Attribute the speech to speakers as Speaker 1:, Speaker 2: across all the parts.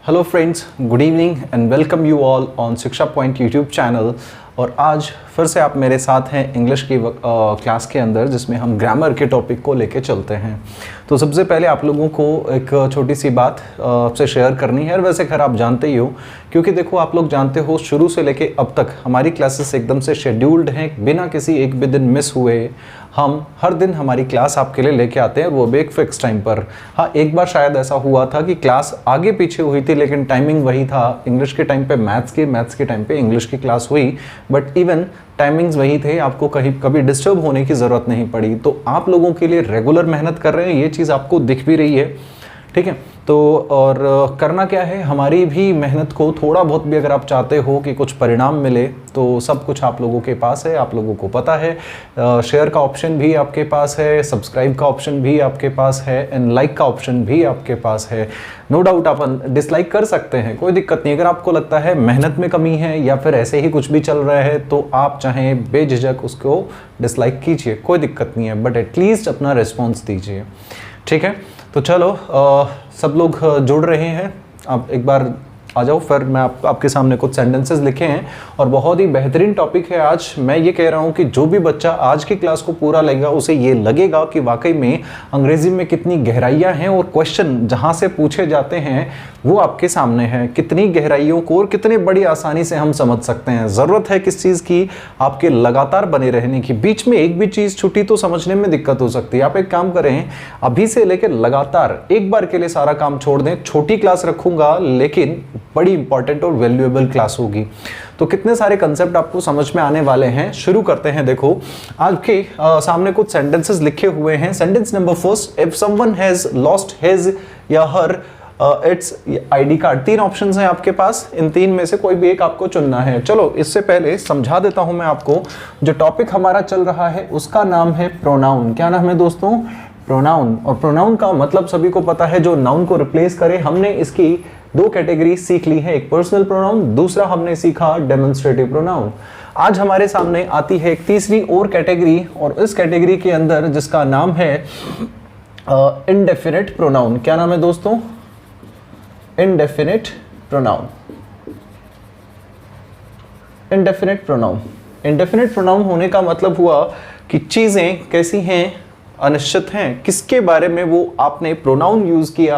Speaker 1: Hello friends, good evening and welcome you all on शिक्षा point YouTube channel. और आज फिर से आप मेरे साथ हैं इंग्लिश की क्लास के अंदर, जिसमें हम ग्रामर के टॉपिक को लेके चलते हैं। तो सबसे पहले आप लोगों को एक छोटी सी बात आपसे शेयर करनी है। और वैसे खैर आप जानते ही हो, क्योंकि देखो आप लोग जानते हो शुरू से लेके अब तक हमारी क्लासेस एकदम से शेड्यूल्ड हैं, बिना किसी एक भी दिन मिस हुए हम हर दिन हमारी क्लास आपके लिए लेके आते हैं, वो भी एक फिक्स टाइम पर। हाँ, एक बार शायद ऐसा हुआ था कि क्लास आगे पीछे हुई थी, लेकिन टाइमिंग वही था। इंग्लिश के टाइम पे मैथ्स के टाइम पे इंग्लिश की क्लास हुई, बट इवन टाइमिंग्स वही थे। आपको कहीं कभी डिस्टर्ब होने की ज़रूरत नहीं पड़ी। तो आप लोगों के लिए रेगुलर मेहनत कर रहे हैं, ये चीज़ आपको दिख भी रही है, ठीक है। तो और करना क्या है, हमारी भी मेहनत को थोड़ा बहुत भी अगर आप चाहते हो कि कुछ परिणाम मिले, तो सब कुछ आप लोगों के पास है, आप लोगों को पता है। शेयर का ऑप्शन भी आपके पास है, सब्सक्राइब का ऑप्शन भी आपके पास है, एंड लाइक का ऑप्शन भी आपके पास है। नो डाउट अपन डिसलाइक कर सकते हैं, कोई दिक्कत नहीं। अगर आपको लगता है मेहनत में कमी है या फिर ऐसे ही कुछ भी चल रहा है, तो आप चाहे बेझिझक उसको डिसलाइक कीजिए, कोई दिक्कत नहीं है, बट एटलीस्ट अपना रिस्पॉन्स दीजिए, ठीक है। तो चलो सब लोग जुड़ रहे हैं, आप एक बार आ जाओ। फिर मैं आपके सामने कुछ सेंटेंसेस लिखे हैं और बहुत ही बेहतरीन टॉपिक है आज। मैं ये कह रहा हूँ कि जो भी बच्चा आज की क्लास को पूरा लेगा, उसे ये लगेगा कि वाकई में अंग्रेजी में कितनी गहराइयाँ हैं, और क्वेश्चन जहाँ से पूछे जाते हैं वो आपके सामने है। कितनी गहराइयों को और कितने बड़ी आसानी से हम समझ सकते हैं। ज़रूरत है किस चीज़ की, आपके लगातार बने रहने की। बीच में एक भी चीज़ छूटी तो समझने में दिक्कत हो सकती है। आप एक काम करें, अभी से लेकर लगातार एक बार के लिए सारा काम छोड़ दें। छोटी क्लास रखूंगा, लेकिन बड़ी इंपॉर्टेंट और वैल्यूएबल क्लास होगी। तो कितने सारे कंसेप्ट आपको समझ में आने वाले हैं। शुरू करते हैं। देखो आपके सामने कुछ सेंटेंसेस लिखे हुए हैं। Sentence number first, if someone has lost his या हर इट्स आईडी कार्ड। 3 ऑप्शंस हैं आपके पास, इन 3 में से कोई भी एक आपको चुनना है। चलो इससे पहले समझा देता हूं मैं आपको। जो टॉपिक हमारा चल रहा है उसका नाम है प्रोनाउन। क्या नाम है दोस्तों? प्रोनाउन। और प्रोनाउन का मतलब सभी को पता है, जो नाउन को रिप्लेस करे। हमने इसकी 2 कैटेगरी सीख ली है, एक पर्सनल प्रोनाउन, दूसरा हमने सीखा डेमोन्स्ट्रेटिव प्रोनाउन। आज हमारे सामने आती है एक तीसरी और कैटेगरी, और इस कैटेगरी के अंदर जिसका नाम है इनडेफिनिट प्रोनाउन। क्या नाम है दोस्तों? Indefinite pronoun. Indefinite pronoun. Indefinite pronoun होने का मतलब हुआ कि चीजें कैसी हैं, अनिश्चित हैं। किसके बारे में वो आपने प्रोनाउन यूज किया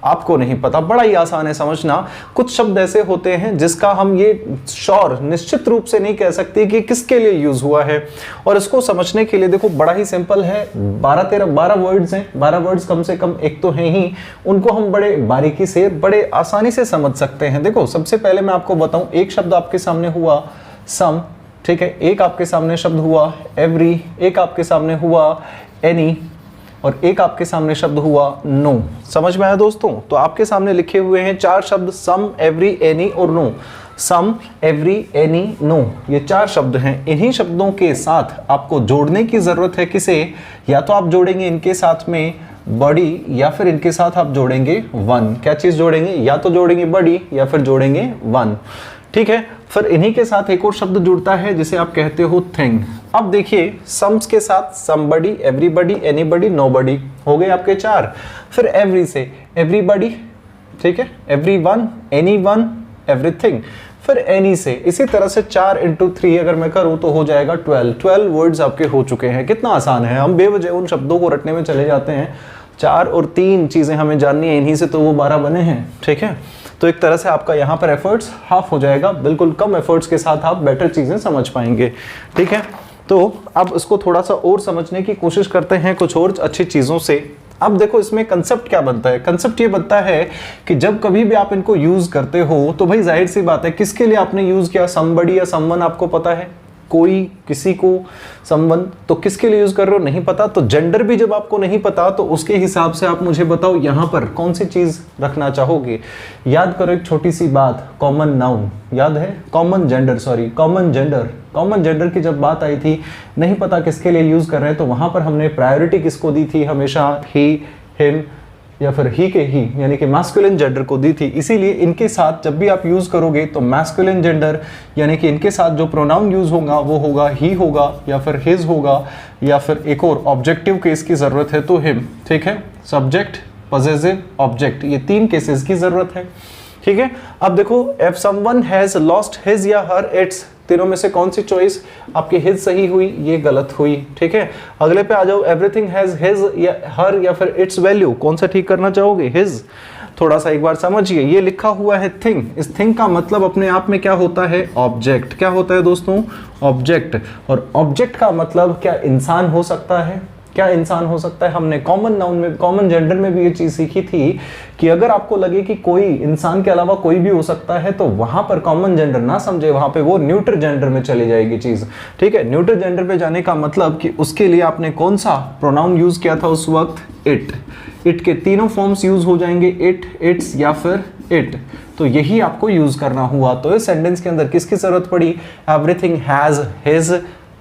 Speaker 1: आपको नहीं पता। बड़ा ही आसान है समझना। कुछ शब्द ऐसे होते हैं जिसका हम ये श्योर निश्चित रूप से नहीं कह सकते कि किसके लिए यूज हुआ है। और इसको समझने के लिए देखो बड़ा ही सिंपल है। 12 वर्ड्स हैं, 12 वर्ड्स कम से कम एक तो हैं ही, उनको हम बड़े बारीकी से बड़े आसानी से समझ सकते हैं। देखो सबसे पहले मैं आपको बताऊं, एक शब्द आपके सामने हुआ सम, ठीक है। एक आपके सामने शब्द हुआ एवरी, एक आपके सामने हुआ एनी, और एक आपके सामने शब्द हुआ नो। समझ में आया दोस्तों? तो आपके सामने लिखे हुए हैं 4 शब्द, सम, एवरी, एनी और नो। सम, एवरी, एनी, नो, ये 4 शब्द हैं। इन्हीं शब्दों के साथ आपको जोड़ने की जरूरत है। किसे? या तो आप जोड़ेंगे इनके साथ में बड़ी, या फिर इनके साथ आप जोड़ेंगे वन। क्या चीज जोड़ेंगे? या तो जोड़ेंगे बड़ी या फिर जोड़ेंगे वन, ठीक है। फिर इन्हीं के साथ एक और शब्द जुड़ता है जिसे आप कहते हो थिंग। अब देखिए सम्स के साथ समबडी, एवरीबडी, एनीबडी, नोबडी, हो गए आपके 4। फिर एवरी से एवरीबडी, ठीक है, एवरीवन, एनीवन, एवरीथिंग। फिर एनी से इसी तरह से 4 × 3 अगर मैं करूं तो हो जाएगा 12 वर्ड्स आपके हो चुके हैं। कितना आसान है। हम बेवजह उन शब्दों को रटने में चले जाते हैं। 4 और 3 चीजें हमें जाननी है, इन्हीं से तो वो 12 बने हैं, ठीक है। तो एक तरह से आपका यहाँ पर एफर्ट्स हाफ हो जाएगा। बिल्कुल कम एफर्ट्स के साथ आप बेटर चीजें समझ पाएंगे, ठीक है। तो अब इसको थोड़ा सा और समझने की कोशिश करते हैं कुछ और अच्छी चीजों से। अब देखो इसमें कंसेप्ट क्या बनता है। कंसेप्ट ये बनता है कि जब कभी भी आप इनको यूज करते हो तो भाई जाहिर सी बात है किसके लिए आपने यूज किया। समबडी या समवन आपको पता है, कोई, किसी को, समवन, तो किसके लिए यूज कर रहे हो नहीं पता। तो जेंडर भी जब आपको नहीं पता तो उसके हिसाब से आप मुझे बताओ यहाँ पर कौन सी चीज रखना चाहोगे। याद करो एक छोटी सी बात, कॉमन नाउन याद है, common gender, sorry common gender. Common gender की जब बात आई थी, नहीं पता किसके लिए यूज कर रहे हैं, तो वहां पर हमने प्रायोरिटी किसको दी थी? हमेशा ही, हिम, या फिर ही के ही, यानी कि मैस्कुलिन जेंडर को दी थी। इसीलिए इनके साथ जब भी आप यूज करोगे तो मैस्कुलिन जेंडर, यानी कि इनके साथ जो प्रोनाउन यूज होगा वो होगा ही होगा, या फिर हिज होगा, या फिर एक और ऑब्जेक्टिव केस की जरूरत है तो हिम, ठीक है। सब्जेक्ट, पॉसेसिव, ऑब्जेक्ट, ये 3 केसेस की जरूरत है। ठीक है। अब देखो if someone has lost his या हर इट्स, तीनों में से कौन सी चॉइस आपकी हिज सही हुई, ये गलत हुई। ठीक है, अगले पे आ जाओ, एवरीथिंग हैज हिज या हर या फिर इट्स वैल्यू, कौन सा ठीक करना चाहोगे, हिज। थोड़ा सा एक बार समझिए, ये लिखा हुआ है थिंग, इस थिंग का मतलब अपने आप में क्या होता है, ऑब्जेक्ट। क्या होता है दोस्तों, ऑब्जेक्ट। और ऑब्जेक्ट का मतलब क्या इंसान हो सकता है, क्या इंसान हो सकता है। हमने कॉमन नाउन में, कॉमन जेंडर में भी ये चीज सीखी थी कि अगर आपको लगे कि कोई इंसान के अलावा कोई भी हो सकता है तो वहां पर कॉमन जेंडर ना समझे, वहां पे वो न्यूट्रल जेंडर में चली जाएगी चीज। ठीक है, न्यूट्रल जेंडर पे जाने का मतलब कि उसके लिए आपने कौन सा प्रोनाउन यूज किया था उस वक्त, इट। इट के तीनों फॉर्म्स यूज हो जाएंगे, इट, इट्स या फिर इट। तो यही आपको यूज करना हुआ। तो इस सेंटेंस के अंदर किसकी जरूरत पड़ी, एवरीथिंग हैज हिज,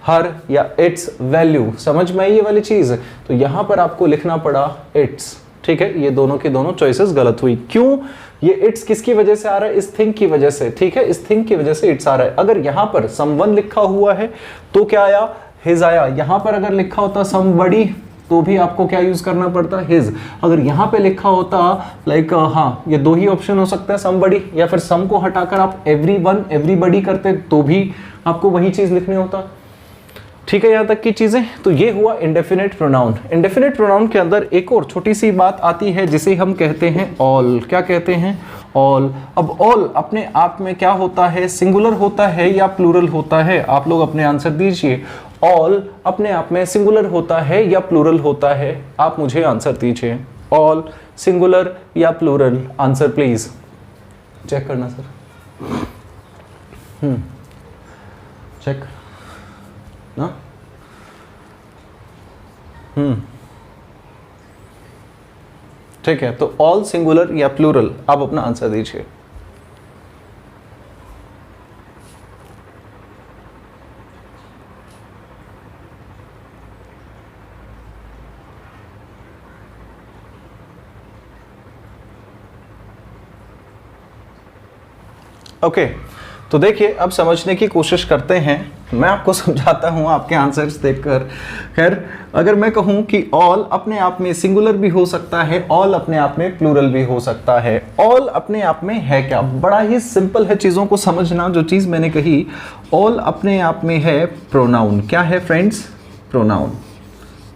Speaker 1: हर या इट्स वैल्यू। समझ में आई ये वाली चीज। तो यहां पर आपको लिखना पड़ा इट्स। ठीक है, ये दोनों की दोनों चॉइसेस गलत हुई। क्यों, ये इट्स किसकी वजह से आ रहा है, इस थिंग की वजह से। ठीक है, इस थिंग की वजह से इट्स आ रहा है। अगर यहां पर समवन लिखा हुआ है तो क्या आया, हिज आया। यहां पर अगर लिखा होता समबडी तो भी आपको क्या यूज करना पड़ता, हिज। अगर यहां पे लिखा होता लाइक हाँ, ये दो ही ऑप्शन हो सकता है, समबडी या फिर सम को हटाकर आप एवरीवन, एवरीबडी करते तो भी आपको वही चीज लिखनी होता। ठीक है, यहां तक की चीजें। तो ये हुआ इंडेफिनिट प्रोनाउन। इंडेफिनिट प्रोनाउन के अंदर एक और छोटी सी बात आती है जिसे हम कहते हैं ऑल। क्या कहते हैं, ऑल। अब ऑल अपने आप में क्या होता है, सिंगुलर होता है या प्लूरल होता है, आप लोग अपने आंसर दीजिए। ऑल अपने आप में सिंगुलर होता है या प्लूरल होता है, आप मुझे आंसर दीजिए। ऑल सिंगुलर या प्लूरल, आंसर प्लीज चेक करना सर। चेक ना। ठीक है, तो ऑल सिंगुलर या प्लूरल, आप अपना आंसर दीजिए। ओके, तो देखिए अब समझने की कोशिश करते हैं। मैं आपको समझाता हूं आपके आंसर्स देखकर। खैर, अगर मैं कहूं कि ऑल अपने आप में सिंगुलर भी हो सकता है, ऑल अपने आप में प्लूरल भी हो सकता है। ऑल अपने आप में है क्या, बड़ा ही सिंपल है चीज़ों को समझना। जो चीज़ मैंने कही, ऑल अपने आप में है प्रोनाउन। क्या है फ्रेंड्स, प्रोनाउन।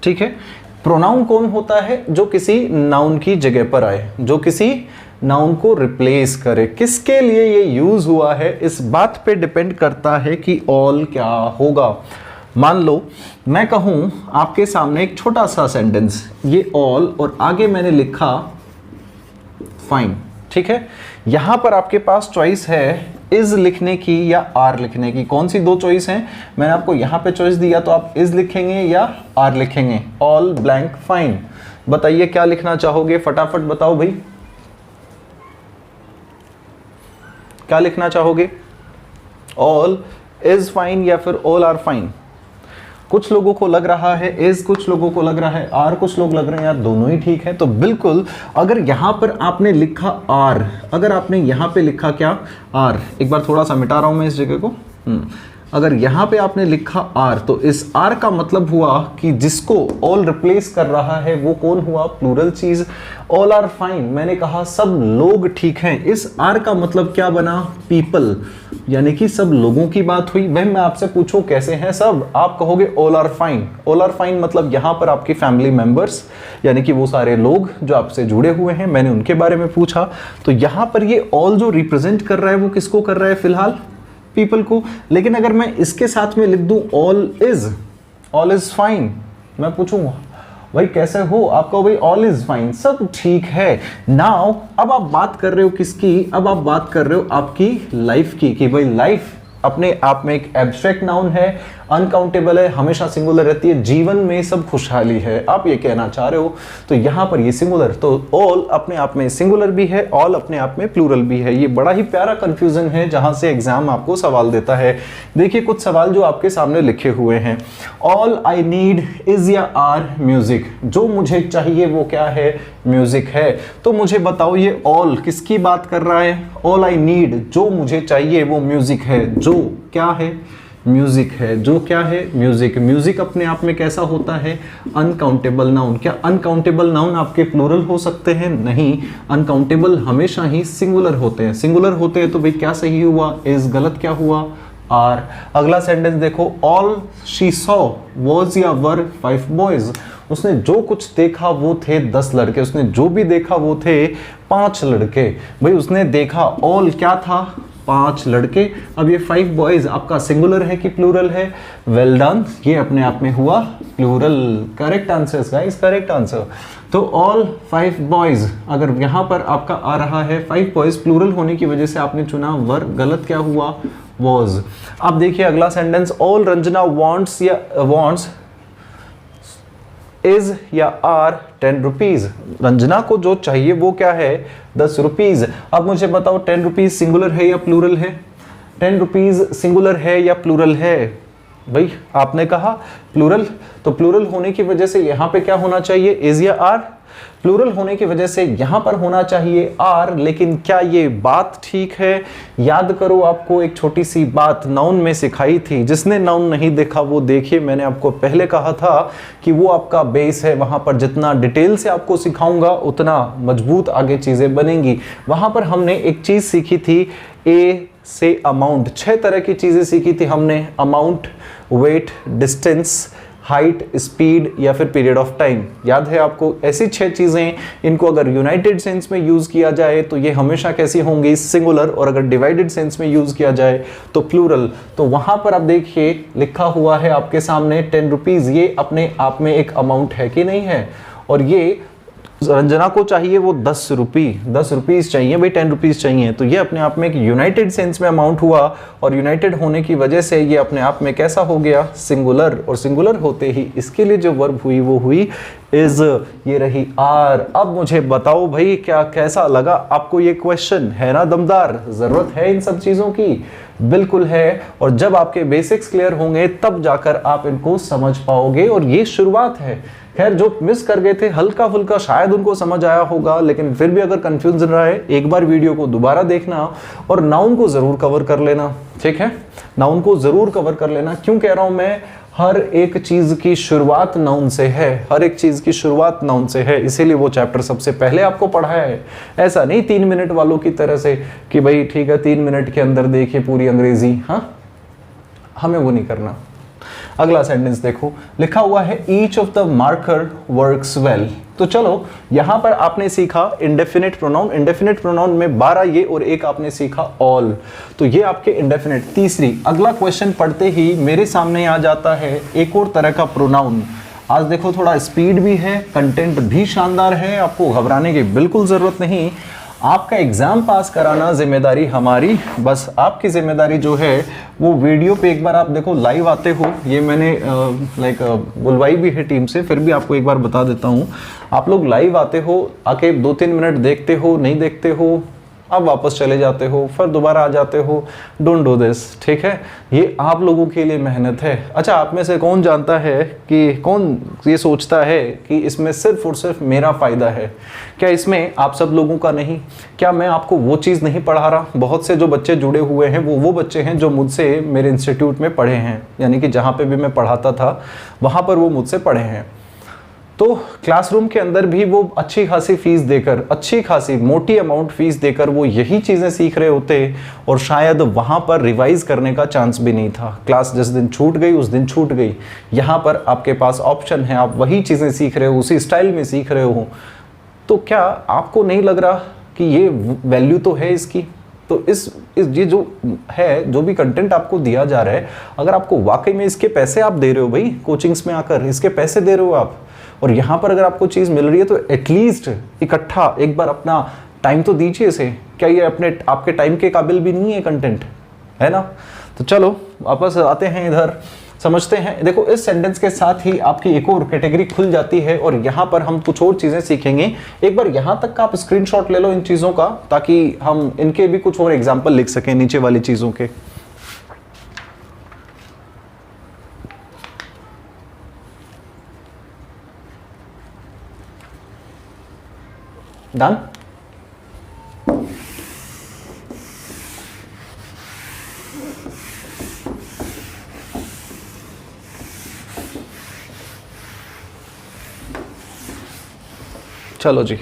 Speaker 1: ठीक है, प्रोनाउन कौन होता है, जो किसी नाउन की जगह पर आए, जो किसी नाउन को रिप्लेस करे। किसके लिए ये यूज हुआ है, इस बात पे डिपेंड करता है कि ऑल क्या होगा। मान लो मैं कहूं आपके सामने एक छोटा सा सेंटेंस, ये ऑल और आगे मैंने लिखा फाइन। ठीक है, यहां पर आपके पास चॉइस है इज लिखने की या आर लिखने की। कौन सी दो चॉइस हैं, मैंने आपको यहां पे चॉइस दिया, तो आप इज लिखेंगे या आर लिखेंगे। All blank fine. बताइए क्या लिखना चाहोगे, फटाफट बताओ भाई, क्या लिखना चाहोगे, ऑल इज फाइन या फिर ऑल आर फाइन। कुछ लोगों को लग रहा है इज, कुछ लोगों को लग रहा है आर, कुछ लोग लग रहे हैं यार दोनों ही ठीक है। तो बिल्कुल, अगर यहां पर आपने लिखा आर, अगर आपने यहां पे लिखा क्या, आर, एक बार थोड़ा सा मिटा रहा हूं मैं इस जगह को। अगर यहां पे आपने लिखा आर, तो इस आर का मतलब हुआ कि जिसको ऑल रिप्लेस कर रहा है वो कौन हुआ, प्लूरल चीज। ऑल आर फाइन, मैंने कहा सब लोग ठीक हैं। इस आर का मतलब क्या बना, पीपल, यानी कि सब लोगों की बात हुई। वह मैं आपसे पूछूं कैसे हैं सब, आप कहोगे all are fine. All are fine मतलब यहां पर आपकी फैमिली मेंबर्स, यानी कि वो सारे लोग जो आपसे जुड़े हुए हैं, मैंने उनके बारे में पूछा। तो यहां पर ये ऑल जो रिप्रेजेंट कर रहा है वो किसको कर रहा है, फिलहाल पीपल को। लेकिन अगर मैं इसके साथ में लिख दूं ऑल इज फाइन, मैं पूछूंगा भाई कैसे हो, आपका भाई ऑल इज फाइन, सब ठीक है। नाउ अब आप बात कर रहे हो किसकी, अब आप बात कर रहे हो आपकी लाइफ की, कि भाई लाइफ अपने आप में एक एब्स्ट्रैक्ट नाउन है, अनकाउंटेबल है, हमेशा सिंगुलर रहती है, जीवन में सब खुशहाली है, आप ये कहना चाह रहे हो। तो यहां पर ये सिंगुलर, तो ऑल अपने आप में सिंगुलर भी है, ऑल अपने आप में प्लूरल भी है। ये बड़ा ही प्यारा कंफ्यूजन है जहां से एग्जाम आपको सवाल देता है। देखिए कुछ सवाल जो आपके सामने लिखे हुए हैं, ऑल आई नीड इज या आर म्यूजिक, जो मुझे चाहिए वो क्या है, म्यूजिक है। तो मुझे बताओ ये ऑल किसकी बात कर रहा है, ऑल आई नीड, जो मुझे चाहिए वो म्यूजिक है, जो क्या है, म्यूजिक है। जो क्या है? म्यूजिक। म्यूजिक अपने आप में कैसा होता है? Uncountable noun. क्या अनकाउंटेबल नाउन आपके प्लूरल हो सकते हैं? नहीं, अनकाउंटेबल हमेशा ही सिंगुलर होते हैं। सिंगुलर होते हैं तो भाई क्या सही हुआ? इज। गलत क्या हुआ? आर। अगला सेंटेंस देखो, ऑल शी सॉ वॉज या वर 5 बॉयज। उसने जो कुछ देखा वो थे 10 लड़के। उसने जो भी देखा वो थे 5 लड़के। भाई उसने देखा, ऑल क्या था? 5 लड़के। अब ये 5 बॉयज आपका सिंगुलर है कि प्लूरल है? वेल डन, ये अपने आप में हुआ plural. Correct answer guys, correct answer. तो ऑल 5 बॉयज, अगर यहां पर आपका आ रहा है 5 बॉयज, प्लूरल होने की वजह से आपने चुना वर। गलत क्या हुआ? वॉज। अब देखिए अगला सेंटेंस, ऑल रंजना वांट्स या वांट्स इज या आर 10 रुपीज। रंजना को जो चाहिए वो क्या है? 10 रुपीज। अब मुझे बताओ 10 रुपीज सिंगुलर है या प्लूरल है? 10 रुपीज सिंगुलर है या प्लूरल है? भाई आपने कहा प्लूरल, तो प्लूरल होने की वजह से यहां पे क्या होना चाहिए? इज या आर। प्लूरल होने की वजह से यहां पर होना चाहिए आर। लेकिन क्या ये बात ठीक है? याद करो, आपको एक छोटी सी बात नाउन में सिखाई थी। जिसने नाउन नहीं देखा वो देखिए, मैंने आपको पहले कहा था कि वो आपका बेस है। वहां पर जितना डिटेल से आपको सिखाऊंगा उतना मजबूत आगे चीजें बनेंगी। वहां पर हमने एक चीज सीखी थी, ए से अमाउंट। 6 तरह की चीजें सीखी थी हमने, amount, weight, distance, height, speed या फिर पीरियड ऑफ टाइम। याद है आपको? ऐसी 6 चीजें, इनको अगर यूनाइटेड सेंस में यूज किया जाए तो ये हमेशा कैसी होंगी? सिंगुलर। और अगर डिवाइडेड सेंस में यूज किया जाए तो प्लूरल। तो वहां पर आप देखिए लिखा हुआ है आपके सामने 10 रुपीज। ये अपने आप में एक अमाउंट है कि नहीं है? और ये रंजना को चाहिए वो 10 रुपीज चाहिए भाई, 10 रुपीज चाहिए। तो ये अपने आप में एक यूनाइटेड सेंस में अमाउंट हुआ। और यूनाइटेड होने की वजह से ये अपने आप में कैसा हो गया? सिंगुलर। और सिंगुलर होते ही इसके लिए जो वर्ब हुई वो हुई इज। ये रही आर। अब मुझे बताओ भाई क्या कैसा लगा आपको ये क्वेश्चन? है ना दमदार? जरूरत है इन सब चीजों की? बिल्कुल है। और जब आपके बेसिक्स क्लियर होंगे तब जाकर आप इनको समझ पाओगे। और ये शुरुआत है। खैर जो मिस कर गए थे हल्का फुल्का शायद उनको समझ आया होगा, लेकिन फिर भी अगर कंफ्यूजन रहा है एक बार वीडियो को दोबारा देखना और नाउन को जरूर कवर कर लेना। ठीक है, नाउन को जरूर कवर कर लेना। क्यों कह रहा हूं मैं? हर एक चीज की शुरुआत नाउन से है। हर एक चीज की शुरुआत नाउन से है, इसीलिए वो चैप्टर सबसे पहले आपको पढ़ाया है। ऐसा नहीं 3 मिनट वालों की तरह से कि भाई ठीक है 3 मिनट के अंदर देखिए पूरी अंग्रेजी। हाँ, हमें वो नहीं करना। अगला सेंटेंस देखो, लिखा हुआ है each of the marker works well. तो चलो यहां पर आपने सीखा इंडेफिनिट प्रोनाउन। इंडेफिनिट प्रोनाउन में 12 ये और एक आपने सीखा ऑल। तो ये आपके इंडेफिनिट। तीसरी, अगला क्वेश्चन पढ़ते ही मेरे सामने आ जाता है एक और तरह का प्रोनाउन। आज देखो थोड़ा स्पीड भी है, कंटेंट भी शानदार है, आपको घबराने की बिल्कुल जरूरत नहीं। आपका एग्जाम पास कराना जिम्मेदारी हमारी। बस आपकी जिम्मेदारी जो है वो वीडियो पे एक बार आप देखो, लाइव आते हो। ये मैंने बुलवाई भी है टीम से, फिर भी आपको एक बार बता देता हूँ। आप लोग लाइव आते हो, आके 2-3 मिनट देखते हो, नहीं देखते हो, अब वापस चले जाते हो, फिर दोबारा आ जाते हो। Don't do this. ठीक है, ये आप लोगों के लिए मेहनत है। अच्छा, आप में से कौन जानता है कि कौन ये सोचता है कि इसमें सिर्फ और सिर्फ मेरा फायदा है? क्या इसमें आप सब लोगों का नहीं? क्या मैं आपको वो चीज़ नहीं पढ़ा रहा? बहुत से जो बच्चे जुड़े हुए हैं वो बच्चे हैं जो मुझसे मेरे इंस्टीट्यूट में पढ़े हैं, यानी कि जहाँ पे भी मैं पढ़ाता था वहाँ पर वो मुझसे पढ़े हैं। तो क्लासरूम के अंदर भी वो अच्छी खासी फीस देकर, अच्छी खासी मोटी अमाउंट फीस देकर वो यही चीज़ें सीख रहे होते, और शायद वहाँ पर रिवाइज करने का चांस भी नहीं था। क्लास जिस दिन छूट गई उस दिन छूट गई। यहाँ पर आपके पास ऑप्शन है, आप वही चीज़ें सीख रहे हो, उसी स्टाइल में सीख रहे हो। तो क्या आपको नहीं लग रहा कि ये वैल्यू तो है इसकी? तो इस ये जो है, जो भी कंटेंट आपको दिया जा रहा है, अगर आपको वाकई में इसके पैसे आप दे रहे हो, भाई कोचिंग्स में आकर इसके पैसे दे रहे हो आप, और यहाँ पर अगर आपको चीज़ मिल रही है तो एटलीस्ट इकट्ठा एक बार अपना टाइम तो दीजिए इसे। क्या ये अपने आपके टाइम के काबिल भी नहीं है कंटेंट? है ना? तो चलो वापस आते हैं इधर, समझते हैं। देखो इस सेंटेंस के साथ ही आपकी एक और कैटेगरी खुल जाती है, और यहाँ पर हम कुछ और चीज़ें सीखेंगे। एक बार यहाँ तक का आप स्क्रीनशॉट ले लो इन चीज़ों का, ताकि हम इनके भी कुछ और एग्जाम्पल लिख सकें नीचे वाली चीज़ों के। डन? चलो जी,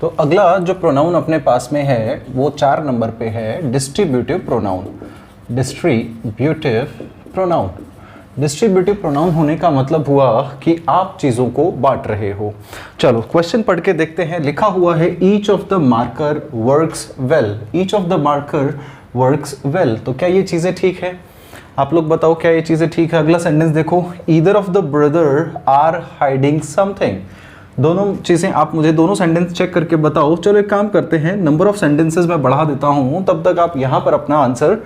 Speaker 1: तो अगला जो प्रोनाउन अपने पास में है वो 4 नंबर पे है distributive pronoun. Distributive pronoun, distributive pronoun होने का मतलब हुआ कि आप चीज़ों को बांट रहे हो। चलो क्वेश्चन पढ़ के देखते हैं। लिखा हुआ है each of the marker works well. Each of the marker works well, तो क्या ये चीज़ें ठीक है? आप लोग बताओ क्या ये चीज़ें ठीक है? अगला सेंटेंस देखो, either of the brother are hiding something. दोनों चीज़ें आप मुझे दोनों सेंटेंस चेक करके बताओ। चलो एक काम करते हैं, नंबर ऑफ सेंटेंसेस मैं बढ़ा देता हूँ, तब तक आप यहाँ पर अपना आंसर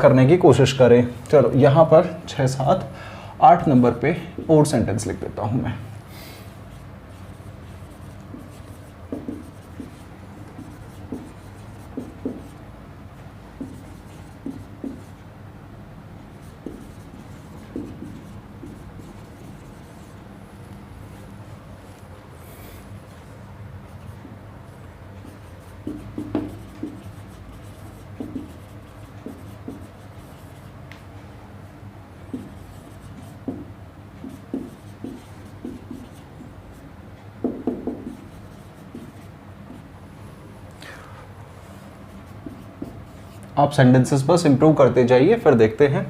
Speaker 1: करने की कोशिश करें। चलो यहाँ पर 6, 7, 8 नंबर पे और सेंटेंस लिख देता हूँ मैं। आप सेंटेंसेस बस इंप्रूव करते जाइए, फिर देखते हैं।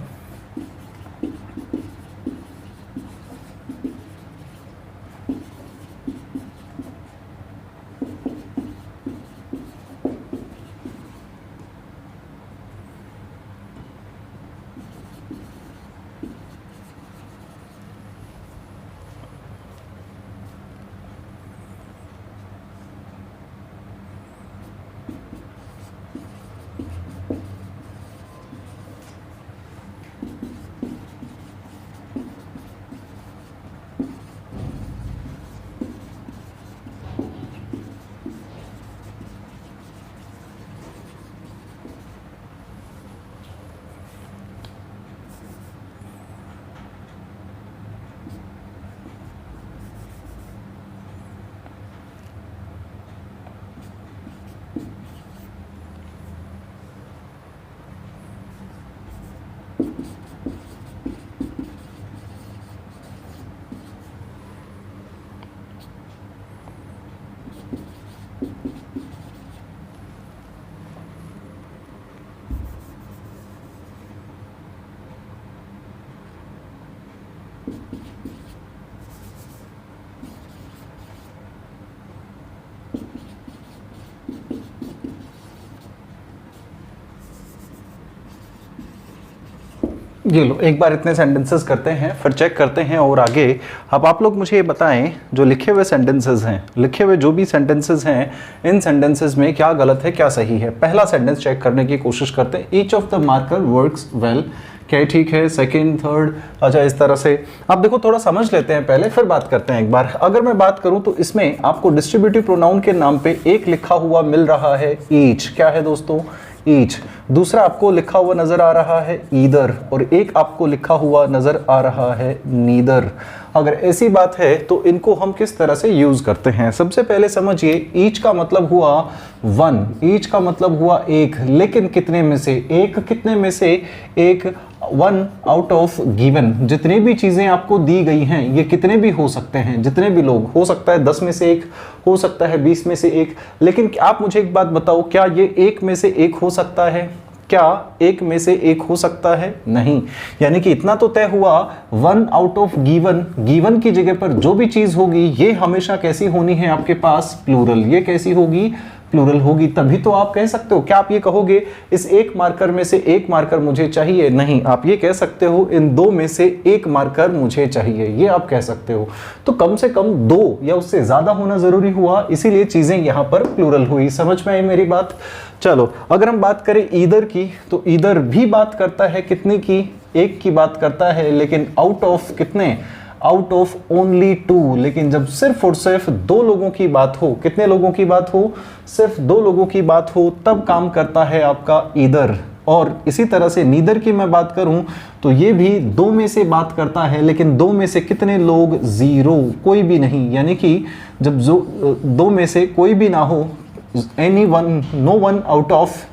Speaker 1: ये लो, एक बार इतने सेंटेंसेस करते हैं, फिर चेक करते हैं और आगे। अब आप लोग मुझे ये बताएं, जो लिखे हुए सेंटेंसेस हैं, लिखे हुए जो भी सेंटेंसेस हैं, इन सेंटेंसेस में क्या गलत है क्या सही है। पहला सेंटेंस चेक करने की कोशिश करते हैं, each of the marker works well. क्या ठीक है? सेकंड, थर्ड, अच्छा इस तरह से आप देखो, थोड़ा समझ लेते हैं पहले, फिर बात करते हैं एक बार। अगर मैं बात करूं तो इसमें आपको डिस्ट्रीब्यूटिव प्रोनाउन के नाम पे एक लिखा हुआ मिल रहा है ईच। क्या है दोस्तों? ईच। दूसरा आपको लिखा हुआ नजर आ रहा है ईदर, और एक आपको लिखा हुआ नजर आ रहा है नीदर। अगर ऐसी बात है तो इनको हम किस तरह से यूज करते हैं? सबसे पहले समझिए, ईच का मतलब हुआ वन, ईच का मतलब हुआ एक, लेकिन कितने में से? एक। कितने में से? एक। One out of given. जितनी भी चीजें आपको दी गई हैं, ये कितने भी हो सकते हैं, जितने भी लोग, हो सकता है 10 में से एक, हो सकता है 20 में से एक, लेकिन आप मुझे एक बात बताओ, क्या ये एक में से एक हो सकता है? क्या एक में से एक हो सकता है? नहीं। यानी कि इतना तो तय हुआ, one out of given, given की जगह पर जो भी चीज होगी ये हमेशा कैसी होनी है आपके पास? प्लूरल। ये कैसी होगी? प्लूरल होगी। तभी तो आप कह सकते हो, क्या आप ये कहोगे इस एक मार्कर में से एक मार्कर मुझे चाहिए? नहीं, आप ये कह सकते हो इन दो में से एक मार्कर मुझे चाहिए, ये आप कह सकते हो। तो कम से कम दो या उससे ज्यादा होना जरूरी हुआ, इसीलिए चीजें यहां पर प्लूरल हुई। समझ में आई मेरी बात? चलो अगर हम बात करें ईदर की, तो ईदर भी बात करता है कितने की? एक की बात करता है, लेकिन आउट ऑफ कितने? Out of only two. लेकिन जब सिर्फ और सिर्फ दो लोगों की बात हो, कितने लोगों की बात हो? सिर्फ दो लोगों की बात हो, तब काम करता है आपका ईदर। और इसी तरह से नीदर की मैं बात करूं तो ये भी दो में से बात करता है, लेकिन दो में से कितने लोग? जीरो, कोई भी नहीं। यानी कि जब दो में से कोई भी ना हो, any one, no one out of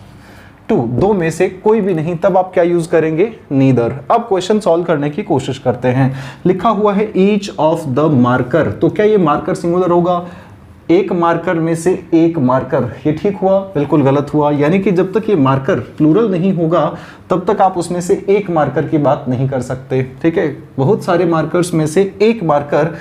Speaker 1: two, दो में से कोई भी नहीं, तब आप क्या यूज करेंगे? नीदर। अब क्वेश्चन सॉल्व करने की कोशिश करते हैं। लिखा हुआ है ईच ऑफ द मार्कर, तो क्या ये मार्कर सिंगुलर होगा? एक मार्कर में से एक मार्कर, ये ठीक हुआ? बिल्कुल गलत हुआ। यानी कि जब तक ये मार्कर प्लूरल नहीं होगा तब तक आप उसमें से एक मार्कर की बात नहीं कर सकते। ठीक है, बहुत सारे मार्कर्स में से एक मार्कर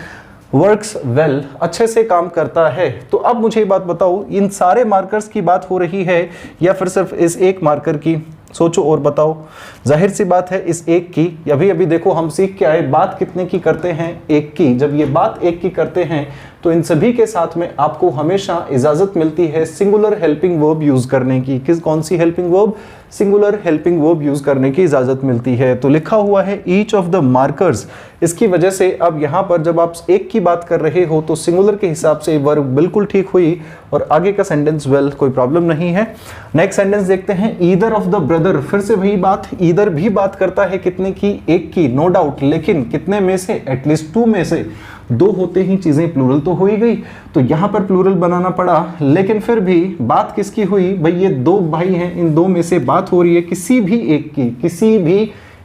Speaker 1: वर्क्स वेल, अच्छे से काम करता है। तो अब मुझे ये बात बताओ, इन सारे मार्कर्स की बात हो रही है या फिर सिर्फ इस एक मार्कर की? सोचो और बताओ। जाहिर सी बात है इस एक की। अभी अभी देखो हम सीख के आए, बात कितने की करते हैं? एक की। जब ये बात एक की करते हैं तो इन सभी के साथ में आपको हमेशा इजाजत मिलती है सिंगुलर हेल्पिंग वर्ब यूज करने की। कौन सी helping verb? Singular helping verb use करने की इजाजत मिलती है। तो लिखा हुआ है ईच ऑफ द मार्कर्स, इसकी वजह से अब यहाँ पर जब आप एक की बात कर रहे हो तो सिंगुलर के हिसाब से वर्ब बिल्कुल ठीक हुई और आगे का सेंटेंस वेल, कोई प्रॉब्लम नहीं है। नेक्स्ट सेंटेंस देखते हैं, ईदर ऑफ द ब्रदर, फिर से वही बात, ईदर भी बात करता है कितने की? एक की, नो डाउट, लेकिन कितने में से? एटलीस्ट टू में से। दो होते ही चीजें प्लूरल तो हो ही गई, तो यहां पर प्लूरल बनाना पड़ा, लेकिन फिर भी बात किसकी हुई? भाई ये दो भाई हैं, इन दो में से बात हो रही है किसी भी एक की, किसी भी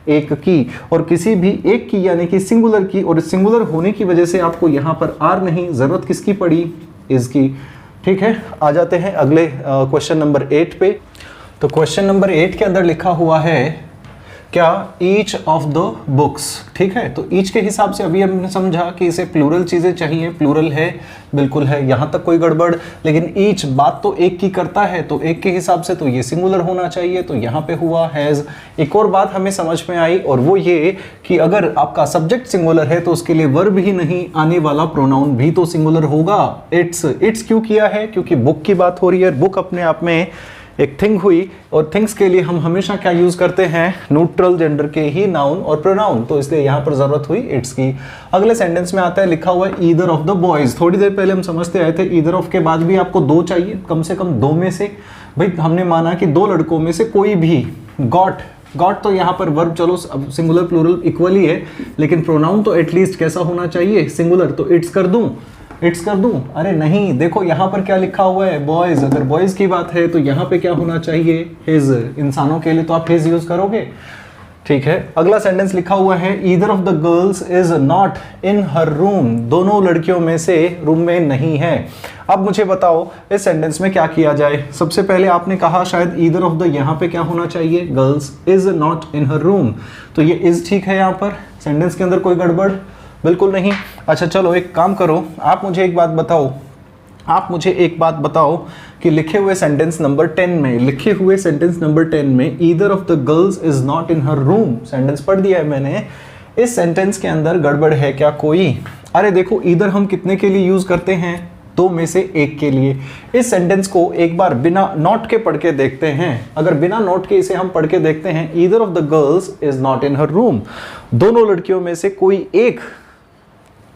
Speaker 1: एक की, और किसी भी एक की यानी कि सिंगुलर की, और सिंगुलर होने की वजह से आपको यहां पर आर नहीं, जरूरत किसकी पड़ी? इसकी। ठीक है, आ जाते हैं अगले क्वेश्चन नंबर 8 पे। तो क्वेश्चन नंबर 8 के अंदर लिखा हुआ है क्या? Each of the books. ठीक है, तो ईच के हिसाब से अभी हमने समझा कि इसे प्लूरल चीजें चाहिए, प्लूरल है, बिल्कुल है, यहां तक कोई गड़बड़। लेकिन ईच बात तो एक की करता है, तो एक के हिसाब से तो ये सिंगुलर होना चाहिए, तो यहां पे हुआ हैज। एक और बात हमें समझ में आई, और वो ये कि अगर आपका सब्जेक्ट सिंगुलर है तो उसके लिए वर्ब ही नहीं, आने वाला प्रोनाउन भी तो सिंगुलर होगा। इट्स। इट्स क्यों किया है? क्योंकि बुक की बात हो रही है, बुक अपने आप में एक थिंग हुई, और थिंग्स के लिए हम हमेशा क्या यूज करते हैं? न्यूट्रल जेंडर के ही नाउन और प्रोनाउन, तो इसलिए यहां पर जरूरत हुई इट्स की। अगले सेंटेंस में आता है, लिखा हुआ है ईदर ऑफ द बॉयज। थोड़ी देर पहले हम समझते आए थे ईदर ऑफ के बाद भी आपको दो चाहिए, कम से कम दो में से। भाई हमने माना कि दो लड़कों में से कोई भी, गॉट, गॉट तो यहाँ पर वर्ब चलो सिंगुलर प्लूरल इक्वल ही है, लेकिन प्रोनाउन तो एटलीस्ट कैसा होना चाहिए? सिंगुलर। तो इट्स कर दूं, इट्स कर दूं? अरे नहीं, देखो यहाँ पर क्या लिखा हुआ है? बॉयज। अगर बॉयज की बात है तो यहाँ पे क्या होना चाहिए? हिज। इंसानों के लिए तो आप हिज यूज करोगे। ठीक है, अगला सेंटेंस लिखा हुआ है, either of the girls is not in her room. दोनों लड़कियों में से रूम में नहीं है। अब मुझे बताओ इस सेंटेंस में क्या किया जाए? सबसे पहले आपने कहा शायद ईदर ऑफ द, यहाँ पे क्या होना चाहिए? Girls is not in her room, तो ये इज ठीक है। यहाँ पर सेंटेंस के अंदर कोई गड़बड़ बिल्कुल नहीं। अच्छा चलो एक काम करो, आप मुझे एक बात बताओ, आप मुझे एक बात बताओ कि लिखे हुए सेंटेंस नंबर 10 में, लिखे हुए सेंटेंस नंबर 10 में either of the girls is not in her room, sentence पढ़ दिया है मैंने, इस सेंटेंस के अंदर गड़बड़ है क्या कोई? अरे देखो, ईदर हम कितने के लिए यूज करते हैं? दो में से एक के लिए। इस सेंटेंस को एक बार बिना नोट के पढ़ के देखते हैं। अगर बिना नोट के इसे हम पढ़ के देखते हैं, either of the girls is not in her room, दोनों लड़कियों में से कोई एक,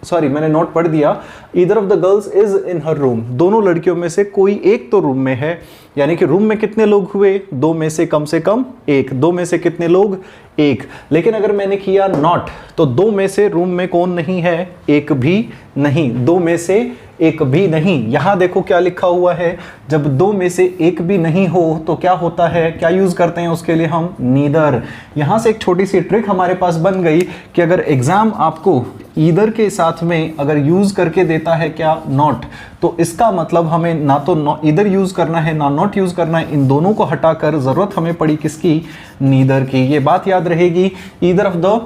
Speaker 1: सॉरी मैंने नोट पढ़ दिया, either of the girls is in her room, दोनों लड़कियों में से कोई एक तो रूम में है, यानी कि रूम में कितने लोग हुए? दो में से कम एक, दो में से कितने लोग? एक। लेकिन अगर मैंने किया नॉट, तो दो में से रूम में कौन नहीं है? एक भी नहीं, दो में से एक भी नहीं। यहां देखो क्या लिखा हुआ है, जब दो में से एक भी नहीं हो तो क्या होता है? क्या यूज करते हैं उसके लिए हम? नीदर। यहां से एक छोटी सी ट्रिक हमारे पास बन गई कि अगर एग्जाम आपको ईदर के साथ में अगर यूज करके देता है क्या? नॉट, तो इसका मतलब हमें ना तो ईदर यूज करना है ना नॉट यूज करना है, इन दोनों को हटाकर जरूरत हमें पड़ी किसकी? नीदर की। ये बात याद रहेगी। Either of the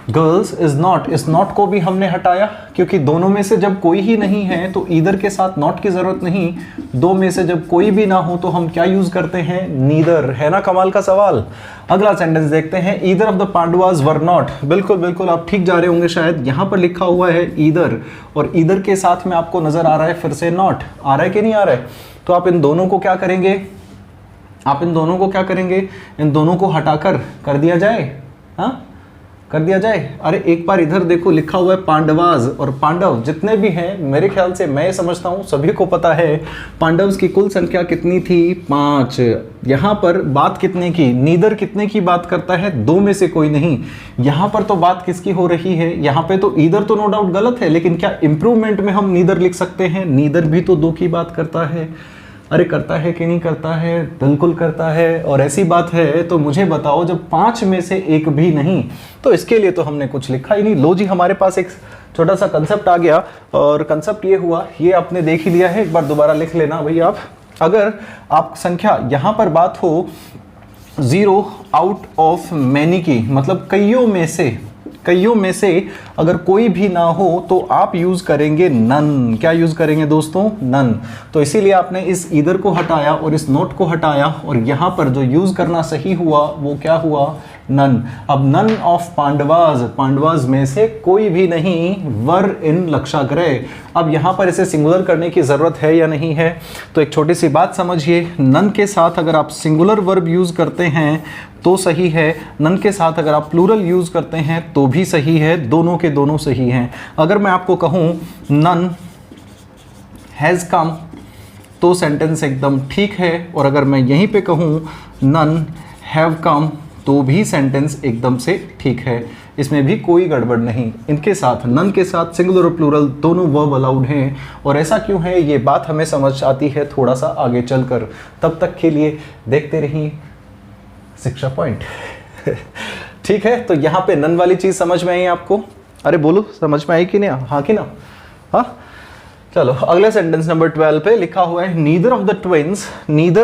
Speaker 1: girls is not, इस नॉट को भी हमने हटाया क्योंकि दोनों में से जब कोई ही नहीं है तो ईदर के साथ नॉट की जरूरत नहीं। दो में से जब कोई भी ना हो तो हम क्या यूज करते हैं? नीदर। है ना कमाल का सवाल। अगला सेंटेंस देखते हैं, either of the Pandavas were not. बिल्कुल बिल्कुल आप ठीक जा रहे होंगे शायद, यहां पर लिखा हुआ है ईदर, और ईदर के साथ में आपको नजर आ रहा है फिर से नॉट। आ रहा है कि नहीं आ रहा है? तो आप इन दोनों को क्या करेंगे? आप इन दोनों को क्या करेंगे? इन दोनों को हटाकर कर दिया जाए। हाँ, कर दिया जाए। अरे एक बार इधर देखो, लिखा हुआ है पांडवाज, और पांडव जितने भी हैं, मेरे ख्याल से मैं समझता हूँ सभी को पता है पांडव्स की कुल संख्या कितनी थी? 5। यहाँ पर बात कितने की? नीदर कितने की बात करता है? दो में से कोई नहीं। यहाँ पर तो बात किसकी हो रही है? यहाँ पे तो ईदर तो नो डाउट गलत है, लेकिन क्या इंप्रूवमेंट में हम नीदर लिख सकते हैं? नीदर भी तो दो की बात करता है। अरे करता है कि नहीं करता है? बिल्कुल करता है। और ऐसी बात है तो मुझे बताओ, जब 5 में से एक भी नहीं तो इसके लिए तो हमने कुछ लिखा ही नहीं। लो जी, हमारे पास एक छोटा सा कंसेप्ट आ गया, और कंसेप्ट ये हुआ, ये आपने देख ही लिया है, एक बार दोबारा लिख लेना भाई आप। अगर आप संख्या यहाँ पर बात हो 0 आउट ऑफ मैनी की, मतलब कईयों में से अगर कोई भी ना हो तो आप यूज करेंगे नन। क्या यूज करेंगे दोस्तों? नन। तो इसीलिए आपने इस ईदर को हटाया और इस नोट को हटाया, और यहां पर जो यूज करना सही हुआ वो क्या हुआ? नन। अब नन ऑफ पांडवाज में से कोई भी नहीं वर इन लक्षाग्रह। अब यहां पर इसे सिंगुलर करने की जरूरत है या नहीं है? तो एक छोटी सी बात समझिए, नन के साथ अगर आप सिंगुलर वर्ब यूज करते हैं तो सही है, नन के साथ अगर आप प्लूरल यूज करते हैं तो भी सही है, दोनों के दोनों सही हैं। अगर मैं आपको कहूं नन हैज कम तो सेंटेंस एकदम ठीक है, और अगर मैं यहीं पे कहूं नन हैव कम तो भी सेंटेंस एकदम से ठीक है, इसमें भी कोई गड़बड़ नहीं। इनके साथ, नन के साथ सिंगुलर और प्लूरल दोनों वर्ब अलाउड हैं। और ऐसा क्यों है ये बात हमें समझ आती है थोड़ा सा आगे चलकर। तब तक के लिए देखते रहिए शिक्षा पॉइंट। ठीक है, तो यहाँ पे नन वाली चीज समझ में आई आपको? अरे बोलो, समझ में आई कि नहीं? हाँ कि ना? हाँ, चलो अगले सेंटेंस नंबर 12 पे लिखा हुआ है neither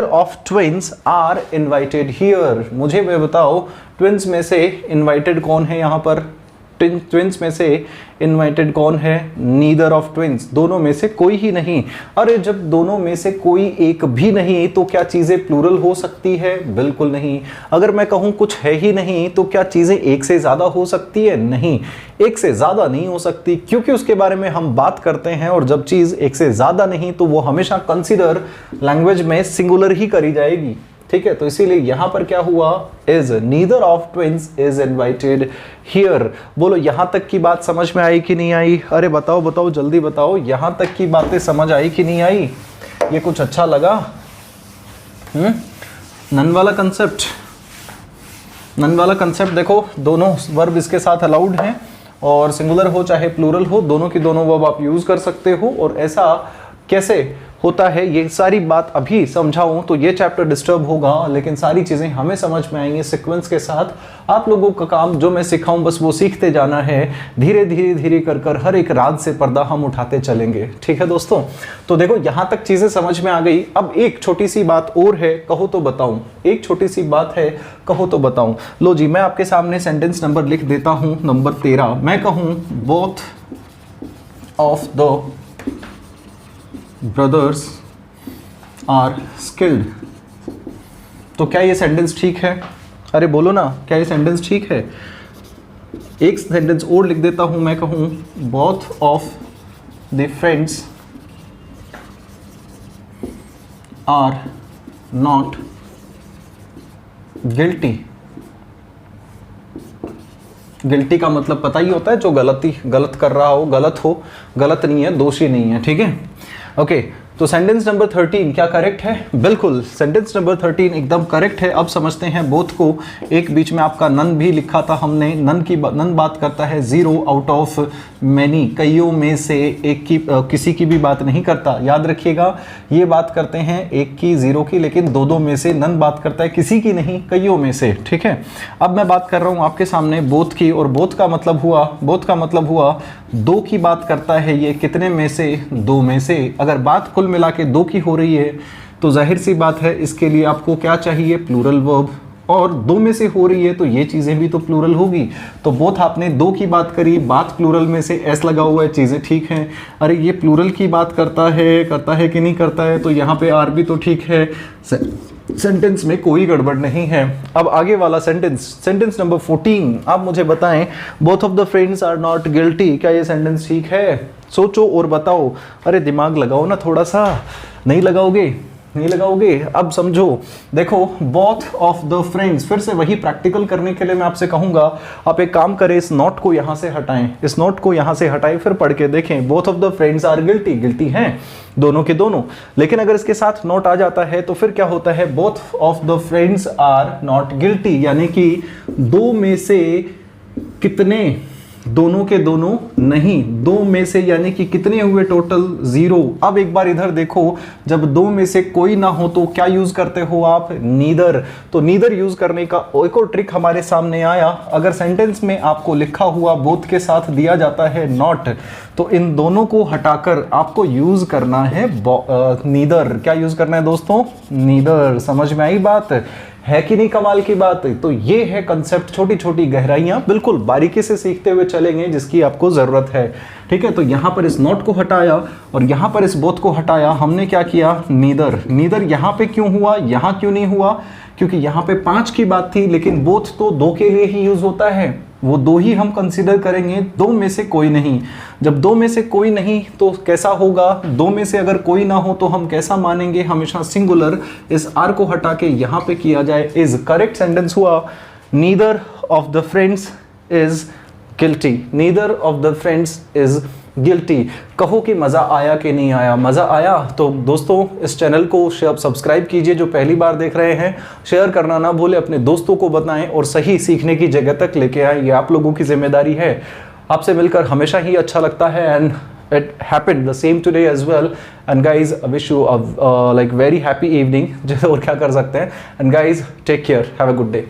Speaker 1: of twins are invited here. मुझे वे बताओ, ट्विंस में से इनवाइटेड कौन है यहाँ पर? ट्विंस में से इनवाइटेड कौन है? नीदर ऑफ ट्विंस, दोनों में से कोई ही नहीं। अरे जब दोनों में से कोई एक भी नहीं तो क्या चीजें प्लूरल हो सकती है? बिल्कुल नहीं। अगर मैं कहूं कुछ है ही नहीं तो क्या चीजें एक से ज्यादा हो सकती है? नहीं, एक से ज्यादा नहीं हो सकती, क्योंकि उसके बारे में हम बात करते हैं, और जब चीज एक से ज्यादा नहीं तो वो हमेशा कंसीडर लैंग्वेज में सिंगुलर ही करी जाएगी। ठीक है, तो इसीलिए यहां पर क्या हुआ? Is, neither of twins is invited here. बोलो, यहां तक की बात समझ में आई कि नहीं आई? अरे बताओ बताओ, जल्दी बताओ, यहां तक की बातें समझ आई कि नहीं आई? ये कुछ अच्छा लगा? नन वाला कंसेप्ट देखो, दोनों वर्ब इसके साथ अलाउड हैं, और सिंगुलर हो चाहे प्लूरल हो, दोनों की दोनों वर्ब आप यूज कर सकते हो। और ऐसा कैसे होता है ये सारी बात अभी समझाऊं तो ये चैप्टर डिस्टर्ब होगा, लेकिन सारी चीजें हमें समझ में आएंगी सीक्वेंस के साथ। आप लोगों का काम जो मैं सिखाऊं बस वो सीखते जाना है, धीरे धीरे कर हर एक राज से पर्दा हम उठाते चलेंगे। ठीक है दोस्तों, तो देखो यहां तक चीजें समझ में आ गई। अब एक छोटी सी बात और है, कहो तो बताऊं। एक छोटी सी बात है, कहो तो बताऊं। लो जी, मैं आपके सामने सेंटेंस नंबर लिख देता हूं, नंबर 13। मैं कहूं both of the brothers are skilled, तो क्या ये सेंटेंस ठीक है? अरे बोलो ना, क्या ये सेंटेंस ठीक है? एक सेंटेंस और लिख देता हूं, मैं कहूं both of the friends are not guilty. Guilty का मतलब पता ही होता है, जो गलत कर रहा हो, गलत नहीं है, दोषी नहीं है। ठीक है, ओके। तो सेंटेंस नंबर 13 क्या करेक्ट है? बिल्कुल, सेंटेंस नंबर 13 एकदम करेक्ट है। अब समझते हैं बोथ को। एक बीच में आपका नन भी लिखा था हमने, नन बात करता है 0 आउट ऑफ मैनी, कईयों में से एक की, किसी की भी बात नहीं करता। याद रखिएगा, ये बात करते हैं एक की, 0 की, लेकिन दो में से। नन बात करता है किसी की नहीं, कईयों में से। ठीक है, अब मैं बात कर रहा हूं आपके सामने बोथ की, और बोथ का मतलब हुआ दो की बात करता है। ये कितने में से? 2 में से। अगर बात कुल मिला के 2 की हो रही है तो जाहिर सी बात है इसके लिए आपको क्या चाहिए? Plural verb. और 2 में से हो रही है तो ये चीजें भी तो प्लूरल होगी। तो बोथ आपने 2 की बात करी, बात प्लूरल में से, एस लगा हुआ है, चीजें ठीक हैं। अरे ये प्लूरल की बात करता है कि नहीं करता है, तो यहाँ पे आर भी तो ठीक है। सेंटेंस में कोई गड़बड़ नहीं है। अब आगे वाला सेंटेंस नंबर 14। आप मुझे बताएं, both of the friends are not guilty, क्या ये सेंटेंस ठीक है? सोचो और बताओ। अरे दिमाग लगाओ ना थोड़ा सा। नहीं लगाओगे? अब समझो, देखो बोथ ऑफ द फ्रेंड्स, फिर से वही प्रैक्टिकल करने के लिए मैं आपसे कहूंगा, आप एक काम करें, इस नोट को यहां से हटाएं, फिर पढ़ के देखें। Both of the friends are guilty हैं, दोनों के दोनों। लेकिन अगर इसके साथ नोट आ जाता है तो फिर क्या होता है? Both of the friends are not guilty, यानी कि 2 में से कितने दोनों के दोनों नहीं, दो में से यानी कि कितने हुए टोटल 0। अब एक बार इधर देखो, जब दो में से कोई ना हो तो क्या यूज करते हो आप, नीदर। तो नीदर यूज करने का एक और ट्रिक हमारे सामने आया। अगर सेंटेंस में आपको लिखा हुआ बोथ के साथ दिया जाता है नॉट, तो इन दोनों को हटाकर आपको यूज करना है नीदर। क्या यूज करना है दोस्तों, नीदर। समझ में आई बात है कि नहीं, कमाल की बात। तो ये है कंसेप्ट, छोटी छोटी गहराइयां बिल्कुल बारीकी से सीखते हुए चलेंगे जिसकी आपको जरूरत है। ठीक है, तो यहां पर इस नॉट को हटाया और यहां पर इस बोथ को हटाया। हमने क्या किया, नीदर। नीदर यहां पे क्यों हुआ, यहां क्यों नहीं हुआ, क्योंकि यहां पे 5 की बात थी, लेकिन बोथ तो 2 के लिए ही यूज होता है, वो 2 ही हम कंसीडर करेंगे, 2 में से कोई नहीं। जब 2 में से कोई नहीं तो कैसा होगा, 2 में से अगर कोई ना हो तो हम कैसा मानेंगे, हमेशा सिंगुलर। इस आर को हटा के यहां पे किया जाए इज। करेक्ट सेंटेंस हुआ, neither of the friends is guilty. Neither of the friends is guilty. कहो कि मज़ा आया कि नहीं आया। मज़ा आया तो दोस्तों इस चैनल को सब्सक्राइब कीजिए, जो पहली बार देख रहे हैं शेयर करना ना भूले, अपने दोस्तों को बताएं और सही सीखने की जगह तक लेके आएं। ये आप लोगों की जिम्मेदारी है। आपसे मिलकर हमेशा ही अच्छा लगता है and it happened the same today as well. And guys, I wish you a like very happy evening। और क्या कर सकते हैं। And guys, take care, have a good day.